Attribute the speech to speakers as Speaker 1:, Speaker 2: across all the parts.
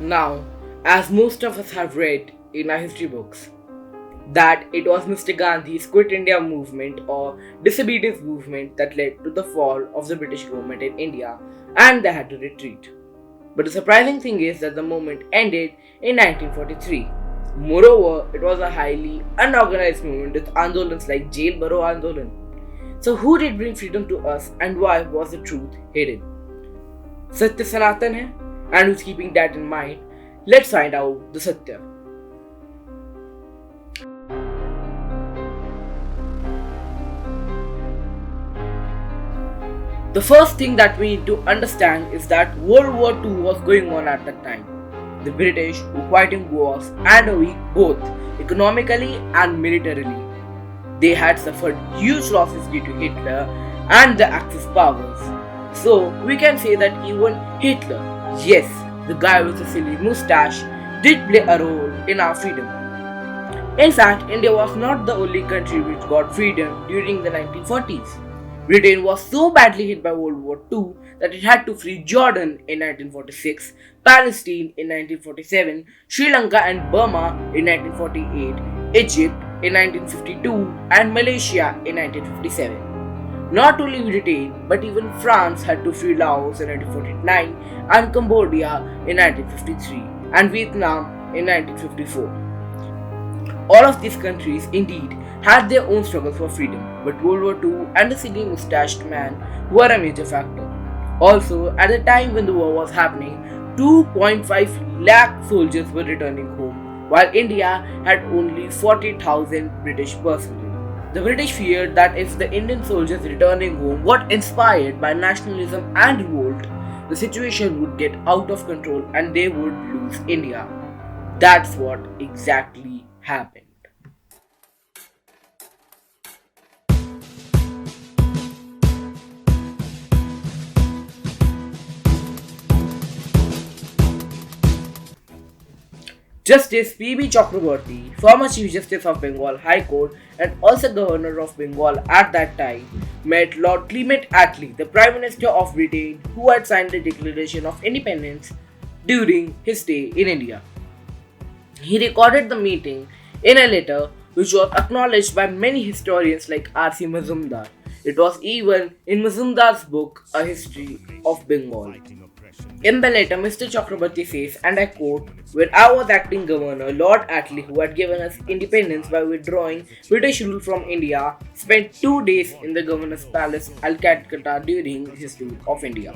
Speaker 1: Now, as most of us have read in our history books, that it was Mr. Gandhi's Quit India movement or disobedience movement that led to the fall of the British government in India and they had to retreat. But the surprising thing is that the movement ended in 1943. Moreover, it was a highly unorganized movement with andolans like Jail Baro Andolan. So who did bring freedom to us and why was the truth hidden? Satya Sanatan hai, and who's keeping that in mind? Let's find out the Satya. The first thing that we need to understand is that World War II was going on at that time. The British were fighting wars and weak both economically and militarily. They had suffered huge losses due to Hitler and the Axis powers. So we can say that even Hitler, yes, the guy with the silly mustache, did play a role in our freedom. In fact, India was not the only country which got freedom during the 1940s. Britain was so badly hit by World War II that it had to free Jordan in 1946, Palestine in 1947, Sri Lanka and Burma in 1948, Egypt in 1952, and Malaysia in 1957. Not only Britain, but even France had to free Laos in 1949 and Cambodia in 1953 and Vietnam in 1954. All of these countries indeed had their own struggles for freedom, but World War II and the silly mustached man were a major factor. Also, at the time when the war was happening, 2.5 lakh soldiers were returning home, while India had only 40,000 British personnel. The British feared that if the Indian soldiers returning home were inspired by nationalism and revolt, the situation would get out of control and they would lose India. That's what exactly happened. Justice P.B. Chakraborty, former Chief Justice of Bengal High Court and also Governor of Bengal at that time, met Lord Clement Attlee, the Prime Minister of Britain, who had signed the Declaration of Independence during his stay in India. He recorded the meeting in a letter which was acknowledged by many historians like R.C. Mazumdar. It was even in Mazumdar's book, A History of Bengal. In the letter, Mr. Chakrabarti says, and I quote, when I was acting governor, Lord Attlee, who had given us independence by withdrawing British rule from India, spent 2 days in the governor's palace at Calcutta during his tour of India.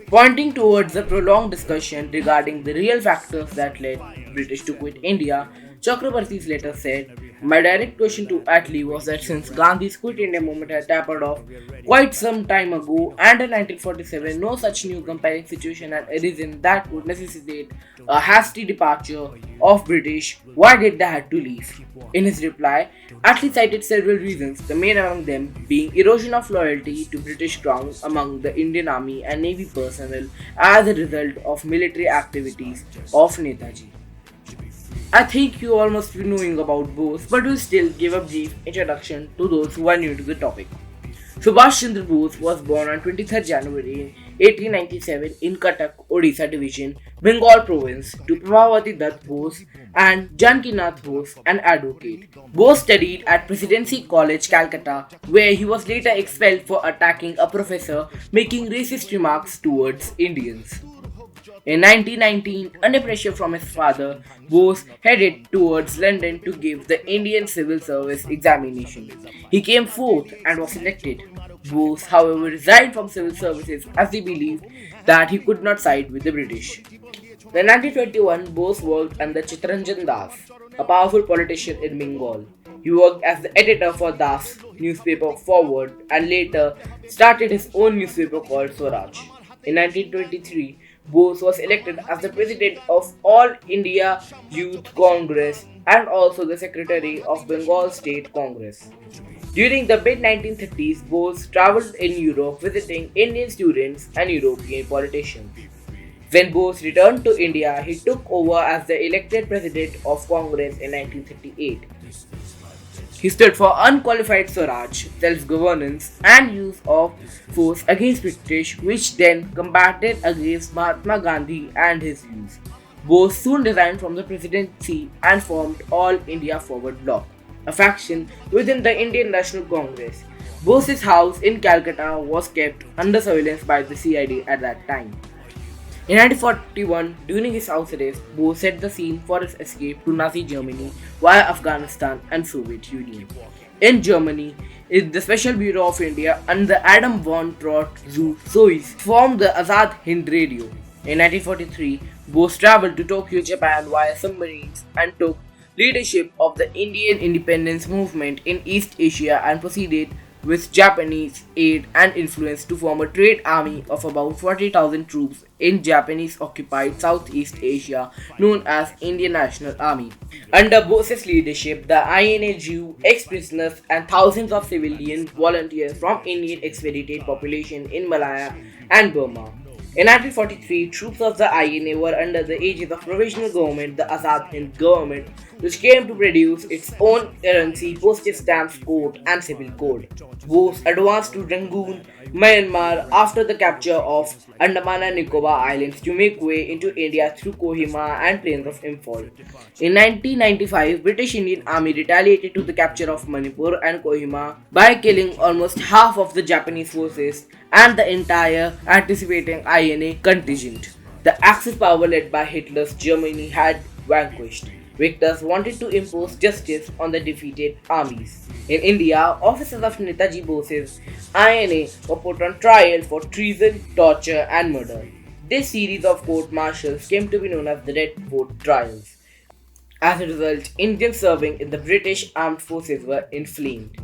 Speaker 1: Pointing towards a prolonged discussion regarding the real factors that led British to quit India, Chakrabarti's letter said, my direct question to Attlee was that since Gandhi's Quit India movement had tapered off quite some time ago and in 1947 no such new compelling situation had arisen that would necessitate a hasty departure of British, why did they have to leave? In his reply, Attlee cited several reasons, the main among them being erosion of loyalty to British Crown among the Indian Army and Navy personnel as a result of military activities of Netaji. I think you all must be knowing about Bose, but we'll still give a brief introduction to those who are new to the topic. Subhash Chandra Bose was born on 23rd January 1897 in Cuttack, Odisha Division, Bengal Province, to Prabhavati Dutt Bose and Janki Nath Bose, an advocate. Bose studied at Presidency College, Calcutta, where he was later expelled for attacking a professor making racist remarks towards Indians. In 1919, under pressure from his father, Bose headed towards London to give the Indian Civil Service examination. He came fourth and was elected. Bose, however, resigned from civil services as he believed that he could not side with the British. In 1921, Bose worked under Chittaranjan Das, a powerful politician in Bengal. He worked as the editor for Das newspaper Forward and later started his own newspaper called Swaraj. In 1923, Bose was elected as the president of All India Youth Congress and also the secretary of Bengal State Congress. During the mid 1930s, Bose traveled in Europe visiting Indian students and European politicians. When Bose returned to India, he took over as the elected president of Congress in 1938. He stood for unqualified Swaraj, self-governance, and use of force against British, which then combated against Mahatma Gandhi and his views. Bose soon resigned from the presidency and formed All India Forward Bloc, a faction within the Indian National Congress. Bose's house in Calcutta was kept under surveillance by the CID at that time. In 1941, during his house arrest, Bose set the scene for his escape to Nazi Germany via Afghanistan and Soviet Union. In Germany, the Special Bureau of India under Adam von Trott-Sois formed the Azad Hind Radio. In 1943, Bose traveled to Tokyo, Japan via submarines and took leadership of the Indian independence movement in East Asia and proceeded with Japanese aid and influence to form a trade army of about 40,000 troops in Japanese-occupied Southeast Asia known as Indian National Army. Under Bose's leadership, the INA drew ex-prisoners and thousands of civilian volunteers from Indian expedited population in Malaya and Burma. In 1943, troops of the INA were under the aegis of provisional government, the Azad Hind government, which came to produce its own currency, postage stamps code, and civil code. Bose advanced to Rangoon, Myanmar after the capture of Andaman and Nicobar Islands to make way into India through Kohima and plains of Imphal. In 1995, British Indian Army retaliated to the capture of Manipur and Kohima by killing almost half of the Japanese forces and the entire anticipating INA contingent. The Axis power led by Hitler's Germany had vanquished. Victors wanted to impose justice on the defeated armies. In India, officers of Netaji Bose's INA were put on trial for treason, torture, and murder. This series of court-martials came to be known as the Red Fort Trials. As a result, Indians serving in the British armed forces were inflamed.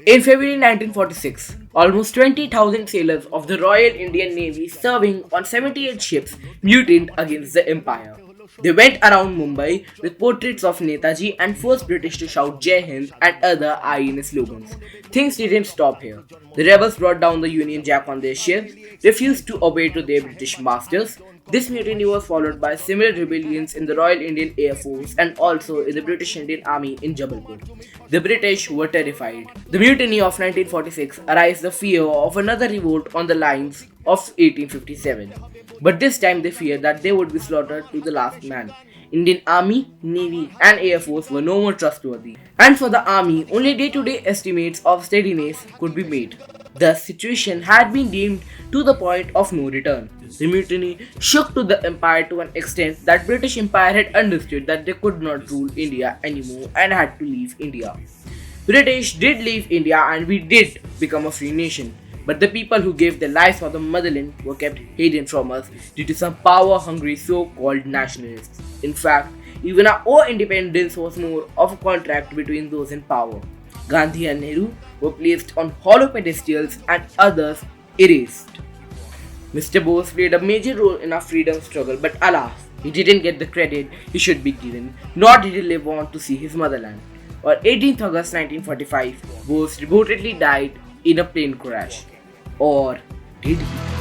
Speaker 1: In February 1946, almost 20,000 sailors of the Royal Indian Navy serving on 78 ships mutinied against the empire. They went around Mumbai with portraits of Netaji and forced British to shout Jai Hind and other INA slogans. Things didn't stop here. The rebels brought down the Union Jack on their ships, refused to obey to their British masters. This mutiny was followed by similar rebellions in the Royal Indian Air Force and also in the British Indian Army in Jabalpur. The British were terrified. The mutiny of 1946 aroused the fear of another revolt on the lines of 1857. But this time they feared that they would be slaughtered to the last man. Indian Army, Navy and Air Force were no more trustworthy. And for the army, only day-to-day estimates of steadiness could be made. The situation had been deemed to the point of no return. The mutiny shook to the empire to an extent that British Empire had understood that they could not rule India anymore and had to leave India. British did leave India and we did become a free nation. But the people who gave their lives for the motherland were kept hidden from us due to some power-hungry so-called nationalists. In fact, even our own independence was more of a contract between those in power. Gandhi and Nehru were placed on hollow pedestals and others erased. Mr. Bose played a major role in our freedom struggle, but alas, he didn't get the credit he should be given, nor did he live on to see his motherland. On 18th August 1945, Bose reportedly died in a plane crash. Or did he?